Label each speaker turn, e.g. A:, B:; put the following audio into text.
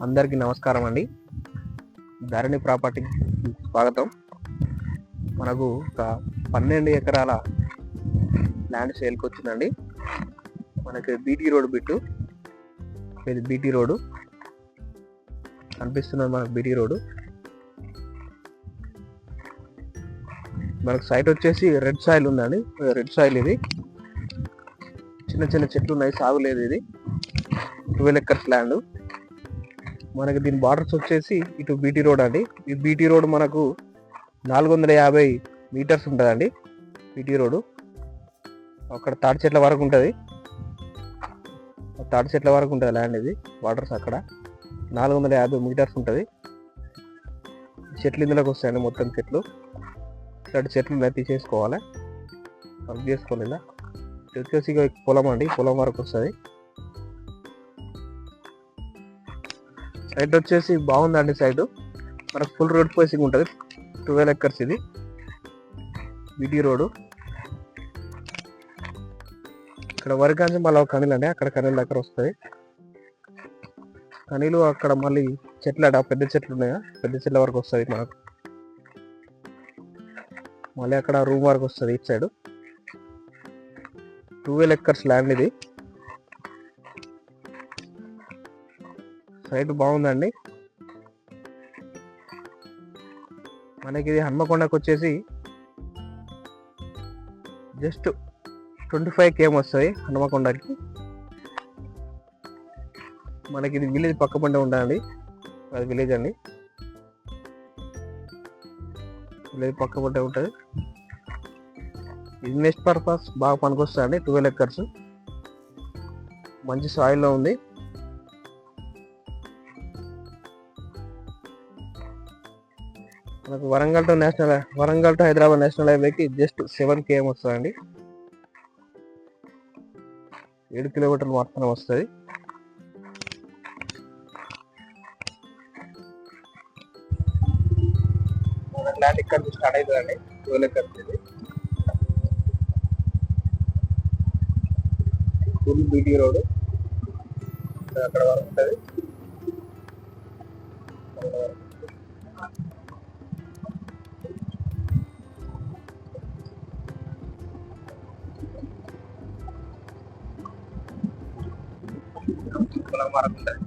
A: అందరికీ నమస్కారం అండి. ధరణి ప్రాపర్టీకి స్వాగతం. మనకు ఒక 12 ఎకరాల ల్యాండ్ సేల్కి వచ్చిందండి. మనకి బీటీ రోడ్ బిట్టు, ఇది బీటీ రోడ్డు కనిపిస్తున్నది. మనకు బీటీ రోడ్డు మనకు సైట్ వచ్చేసి రెడ్ సాయిల్ ఉందండి. రెడ్ సాయిల్ ఇది చిన్న చిన్న చెట్లు ఉన్నాయి, సాగులేదు. ఇది 12 ఎకర్స్ ల్యాండ్. మనకి దీని బార్డర్స్ వచ్చేసి ఇటు బీటీ రోడ్ అండి. ఈ బీటీ రోడ్ మనకు 450 మీటర్స్ ఉంటుందండి. బీటీ రోడ్డు అక్కడ తాటి చెట్ల వరకు ఉంటుంది. తాటి చెట్ల వరకు ఉంటుంది ల్యాండ్. ఇది బార్డర్స్ అక్కడ 450 మీటర్స్ ఉంటుంది. చెట్లు ఇందులోకి వస్తాయండి. మొత్తం చెట్లు ఇట్లాంటి చెట్లు తీసేసుకోవాలి, వర్క్ చేసుకోవాలి. ఇలా వచ్చేసి పొలం అండి, పొలం వరకు వస్తుంది. సైట్ వచ్చేసి బాగుందండి. సైట్ మనకు ఫుల్ రోడ్ ప్లేసింగ్ ఉంటుంది. 12 ఎకర్స్ ఇది బీటీ రోడ్డు. ఇక్కడ వరకు అంటే మళ్ళీ ఒక కనీలు అండి, అక్కడ కనీల దగ్గర వస్తుంది. కనీలు అక్కడ మళ్ళీ చెట్లు అట పెద్ద చెట్లు ఉన్నాయా, పెద్ద చెట్ల వరకు వస్తుంది. మనకు మళ్ళీ అక్కడ రూమ్ వరకు వస్తుంది. ఇటు సైడ్ 12 ఎకర్స్ ల్యాండ్ ఇది. సైట్ బాగుందండి. మనకి ఇది హన్మకొండకు వచ్చేసి జస్ట్ 25 km వస్తుంది హన్మకొండకి. మనకి ఇది విలేజ్ పక్క పంటే ఉంటుందండి. అది విలేజ్ అండి, విలేజ్ పక్క పంటే ఉంటుంది. ఇన్వెస్ట్ పర్పస్ బాగా పనికొస్తుందండి. 12 ఎకర్స్ మంచి సాయిల్లో ఉంది. మనకు వరంగల్ టు హైదరాబాద్ నేషనల్ హైవేకి జస్ట్ 7 km వస్తుందండి. 7 కిలోమీటర్లు మాత్రమే వస్తుంది. ల్యాండ్ ఇక్కడ నుంచి స్టార్ట్ అవుతుందండి. 12 ఎకర్స్ ఇది ఫుల్ బీటీ రోడ్ అక్కడ వరకు ఉంటుంది. పొలం వరకు ఉంటుంది.